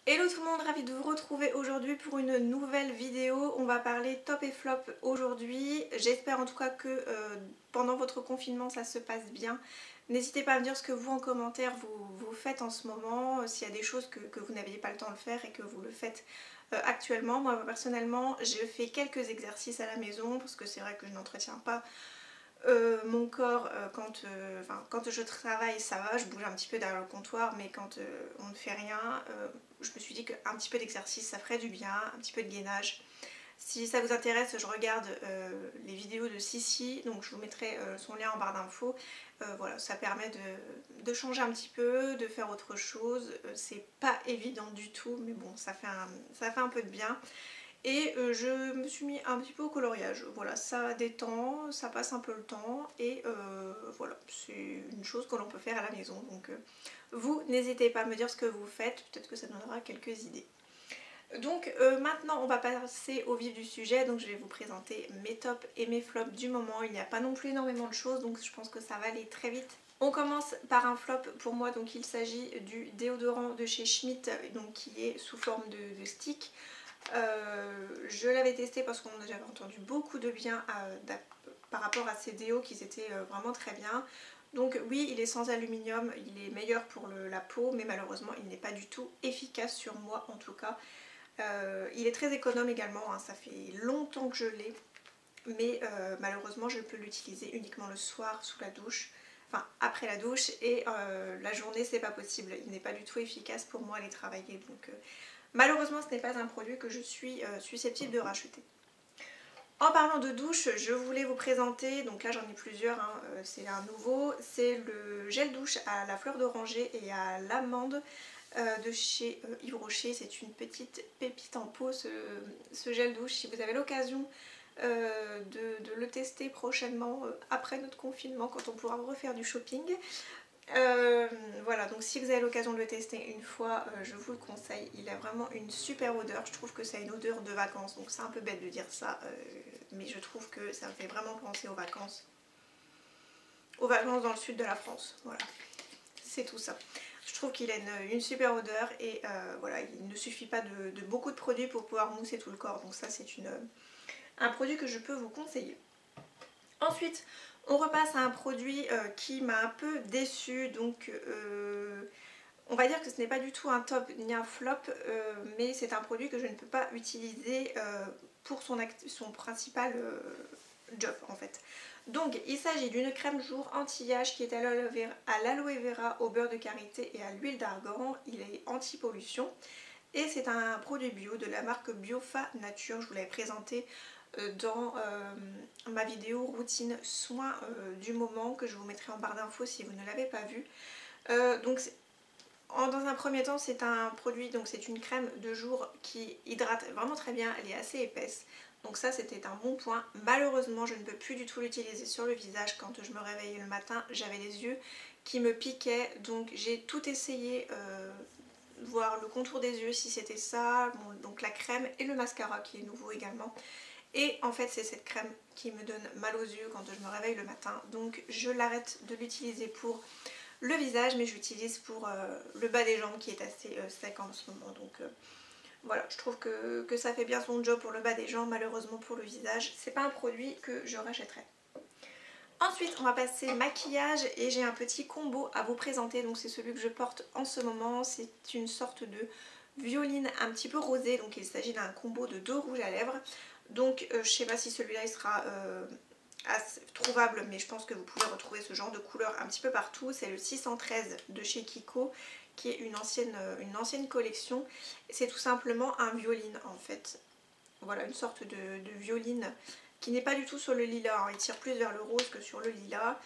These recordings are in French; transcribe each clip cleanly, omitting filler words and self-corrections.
Hello tout le monde, ravie de vous retrouver aujourd'hui pour une nouvelle vidéo. On va parler top et flop aujourd'hui. J'espère en tout cas que pendant votre confinement ça se passe bien. N'hésitez pas à me dire ce que vous en commentaire vous faites en ce moment, s'il y a des choses que vous n'aviez pas le temps de faire et que vous le faites actuellement. Moi personnellement je fais quelques exercices à la maison parce que c'est vrai que je n'entretiens pas mon corps quand je travaille ça va, je bouge un petit peu derrière le comptoir, mais quand on ne fait rien, je me suis dit qu'un petit peu d'exercice ça ferait du bien, un petit peu de gainage. Si ça vous intéresse, je regarde les vidéos de Sissi, donc je vous mettrai son lien en barre d'infos. Voilà, ça permet de changer un petit peu, de faire autre chose. C'est pas évident du tout, mais bon, ça fait un peu de bien. Et je me suis mis un petit peu au coloriage. Voilà, ça détend, ça passe un peu le temps et voilà, c'est une chose que l'on peut faire à la maison. Donc vous, n'hésitez pas à me dire ce que vous faites, peut-être que ça donnera quelques idées. Donc maintenant on va passer au vif du sujet, donc je vais vous présenter mes tops et mes flops du moment. Il n'y a pas non plus énormément de choses, donc je pense que ça va aller très vite. On commence par un flop pour moi, donc il s'agit du déodorant de chez Schmitt, donc qui est sous forme de stick. Je l'avais testé parce qu'on j'avais entendu beaucoup de bien par rapport à ces déos qui étaient vraiment très bien. Donc oui, il est sans aluminium, il est meilleur pour la peau, mais malheureusement il n'est pas du tout efficace sur moi en tout cas. Il est très économe également, hein, ça fait longtemps que je l'ai, mais malheureusement je peux l'utiliser uniquement le soir sous la douche, enfin après la douche, et la journée c'est pas possible, il n'est pas du tout efficace pour moi à aller travailler, donc malheureusement ce n'est pas un produit que je suis susceptible de racheter. En parlant de douche, je voulais vous présenter, donc là j'en ai plusieurs, hein, c'est un nouveau, c'est le gel douche à la fleur d'oranger et à l'amande de chez Yves Rocher. C'est une petite pépite en pot ce gel douche. Si vous avez l'occasion de le tester prochainement après notre confinement, quand on pourra refaire du shopping, voilà, donc si vous avez l'occasion de le tester une fois, je vous le conseille. Il a vraiment une super odeur, je trouve que ça a une odeur de vacances, donc c'est un peu bête de dire ça, mais je trouve que ça me fait vraiment penser aux vacances dans le sud de la France, voilà, c'est tout ça. Je trouve qu'il a une super odeur et voilà, il ne suffit pas de beaucoup de produits pour pouvoir mousser tout le corps, donc ça c'est un produit que je peux vous conseiller. Ensuite, on repasse à un produit qui m'a un peu déçue, donc on va dire que ce n'est pas du tout un top ni un flop, mais c'est un produit que je ne peux pas utiliser pour son principal job en fait. Donc il s'agit d'une crème jour anti-âge qui est à l'aloe vera, au beurre de karité et à l'huile d'argan. Il est anti-pollution et c'est un produit bio de la marque Biofa Nature. Je vous l'avais présenté dans ma vidéo routine soins du moment, que je vous mettrai en barre d'infos si vous ne l'avez pas vu. Donc dans un premier temps c'est un produit, donc c'est une crème de jour qui hydrate vraiment très bien, elle est assez épaisse. Donc ça c'était un bon point. Malheureusement je ne peux plus du tout l'utiliser sur le visage. Quand je me réveillais le matin j'avais les yeux qui me piquaient, donc j'ai tout essayé, voir le contour des yeux si c'était ça, bon, donc la crème et le mascara qui est nouveau également. Et en fait c'est cette crème qui me donne mal aux yeux quand je me réveille le matin, donc je l'arrête de l'utiliser pour le visage, mais j'utilise pour le bas des jambes qui est assez sec en ce moment. Donc voilà, je trouve que ça fait bien son job pour le bas des jambes. Malheureusement pour le visage, c'est pas un produit que je rachèterai. Ensuite on va passer maquillage et j'ai un petit combo à vous présenter, donc c'est celui que je porte en ce moment. C'est une sorte de violine un petit peu rosée, donc il s'agit d'un combo de 2 rouges à lèvres. Donc je sais pas si celui-là il sera trouvable, mais je pense que vous pouvez retrouver ce genre de couleur un petit peu partout. C'est le 613 de chez Kiko, qui est une ancienne collection. C'est tout simplement un violine en fait. Voilà, une sorte de violine qui n'est pas du tout sur le lilas, hein. Il tire plus vers le rose que sur le lilas.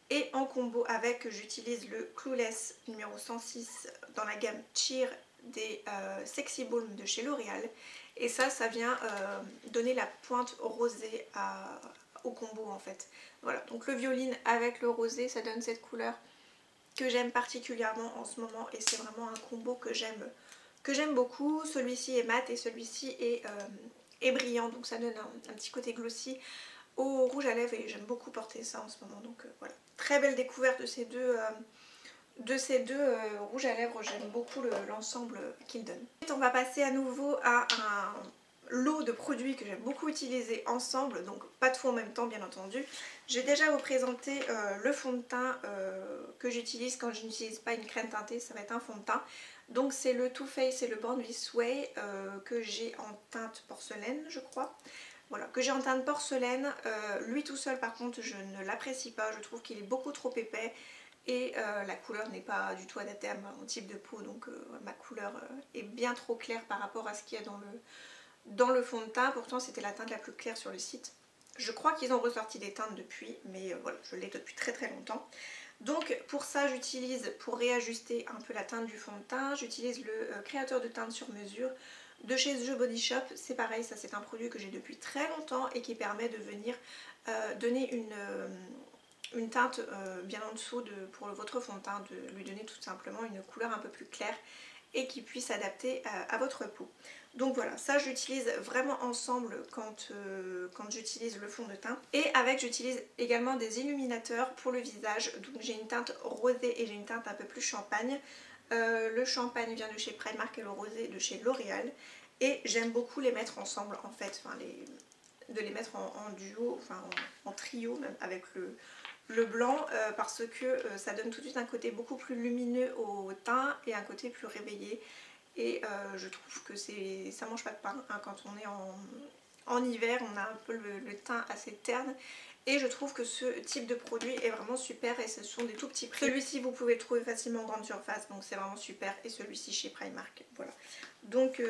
Et en combo avec, j'utilise le Clueless numéro 106 dans la gamme Cheer des Sexy Balm de chez L'Oréal. Et ça vient donner la pointe rosée au combo en fait. Voilà, donc le violine avec le rosé, ça donne cette couleur que j'aime particulièrement en ce moment. Et c'est vraiment un combo que j'aime beaucoup. Celui-ci est mat et celui-ci est brillant, donc ça donne un petit côté glossy au rouge à lèvres et j'aime beaucoup porter ça en ce moment. Donc voilà, très belle découverte de de ces deux rouges à lèvres, j'aime beaucoup l'ensemble qu'ils donnent. Ensuite, on va passer à nouveau à un lot de produits que j'aime beaucoup utiliser ensemble, donc pas de fond en même temps bien entendu. Je vais déjà vous présenter le fond de teint que j'utilise quand je n'utilise pas une crème teintée, ça va être un fond de teint. Donc c'est le Too Faced et le Born This Way que j'ai en teinte porcelaine je crois. Voilà, que j'ai en teinte porcelaine. Lui tout seul par contre je ne l'apprécie pas, je trouve qu'il est beaucoup trop épais. Et la couleur n'est pas du tout adaptée à mon type de peau, donc ma couleur est bien trop claire par rapport à ce qu'il y a dans le fond de teint. Pourtant c'était la teinte la plus claire sur le site. Je crois qu'ils ont ressorti des teintes depuis, mais voilà, je l'ai depuis très longtemps. Donc pour ça j'utilise, pour réajuster un peu la teinte du fond de teint, j'utilise le créateur de teinte sur mesure de chez The Body Shop. C'est pareil, ça c'est un produit que j'ai depuis très longtemps et qui permet de venir donner une teinte bien en dessous pour votre fond de teint, de lui donner tout simplement une couleur un peu plus claire et qui puisse s'adapter à votre peau. Donc voilà, ça j'utilise vraiment ensemble quand j'utilise le fond de teint. Et avec j'utilise également des illuminateurs pour le visage. Donc j'ai une teinte rosée et j'ai une teinte un peu plus champagne. Le champagne vient de chez Primark et le rosé de chez L'Oréal. Et j'aime beaucoup les mettre ensemble en fait, enfin, de les mettre en duo, enfin en trio même avec le blanc parce que ça donne tout de suite un côté beaucoup plus lumineux au teint et un côté plus réveillé. Et je trouve que ça mange pas de pain hein, quand on est en hiver, on a un peu le teint assez terne. Et je trouve que ce type de produit est vraiment super et ce sont des tout petits prix. Celui-ci vous pouvez le trouver facilement en grande surface, donc c'est vraiment super. Et celui-ci chez Primark, voilà. Donc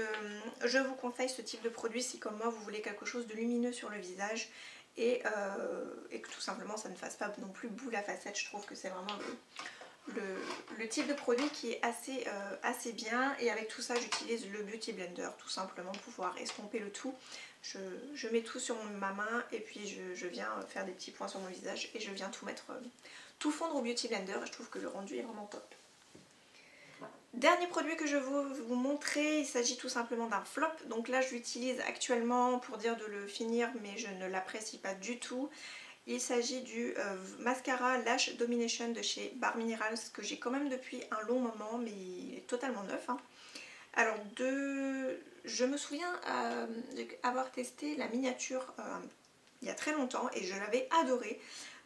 je vous conseille ce type de produit si comme moi vous voulez quelque chose de lumineux sur le visage. Et que tout simplement ça ne fasse pas non plus boule à facettes. Je trouve que c'est vraiment le type de produit qui est assez bien. Et avec tout ça j'utilise le Beauty Blender tout simplement pour pouvoir estomper le tout. Je mets tout sur ma main et puis je viens faire des petits points sur mon visage et je viens tout mettre, tout fondre au Beauty Blender et je trouve que le rendu est vraiment top. Dernier produit que je veux vous montrer, il s'agit tout simplement d'un flop. Donc là je l'utilise actuellement pour dire de le finir mais je ne l'apprécie pas du tout. Il s'agit du mascara Lash Domination de chez Bare Minerals que j'ai quand même depuis un long moment mais il est totalement neuf hein. Alors je me souviens avoir testé la miniature il y a très longtemps et je l'avais adoré.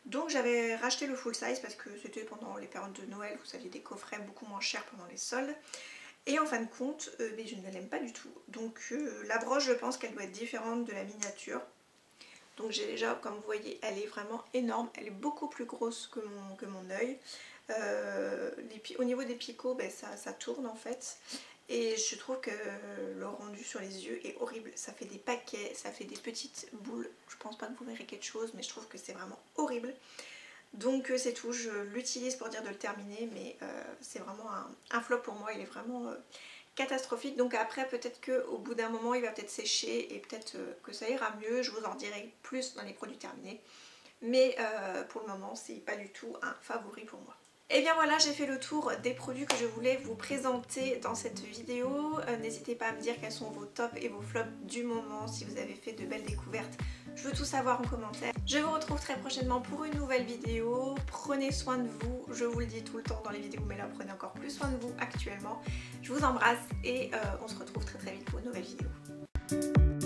Donc j'avais racheté le full size parce que c'était pendant les périodes de Noël, vous aviez des coffrets beaucoup moins chers pendant les soldes. Et en fin de compte, mais je ne l'aime pas du tout. Donc la broche je pense qu'elle doit être différente de la miniature. Donc j'ai déjà, comme vous voyez, elle est vraiment énorme, elle est beaucoup plus grosse que mon œil. Au niveau des picots, ben, ça tourne en fait. Et je trouve que le rendu sur les yeux est horrible. Ça fait des paquets, ça fait des petites boules. Je pense pas que vous verrez quelque chose, mais je trouve que c'est vraiment horrible. Donc c'est tout, je l'utilise pour dire de le terminer, mais c'est vraiment un flop pour moi. Il est vraiment catastrophique. Donc après peut-être qu'au bout d'un moment il va peut-être sécher et peut-être que ça ira mieux. Je vous en dirai plus dans les produits terminés. Mais pour le moment c'est pas du tout un favori pour moi. Et bien voilà, j'ai fait le tour des produits que je voulais vous présenter dans cette vidéo. N'hésitez pas à me dire quels sont vos tops et vos flops du moment, si vous avez fait de belles découvertes. Je veux tout savoir en commentaire. Je vous retrouve très prochainement pour une nouvelle vidéo. Prenez soin de vous, je vous le dis tout le temps dans les vidéos, mais là prenez encore plus soin de vous actuellement. Je vous embrasse et on se retrouve très vite pour une nouvelle vidéo.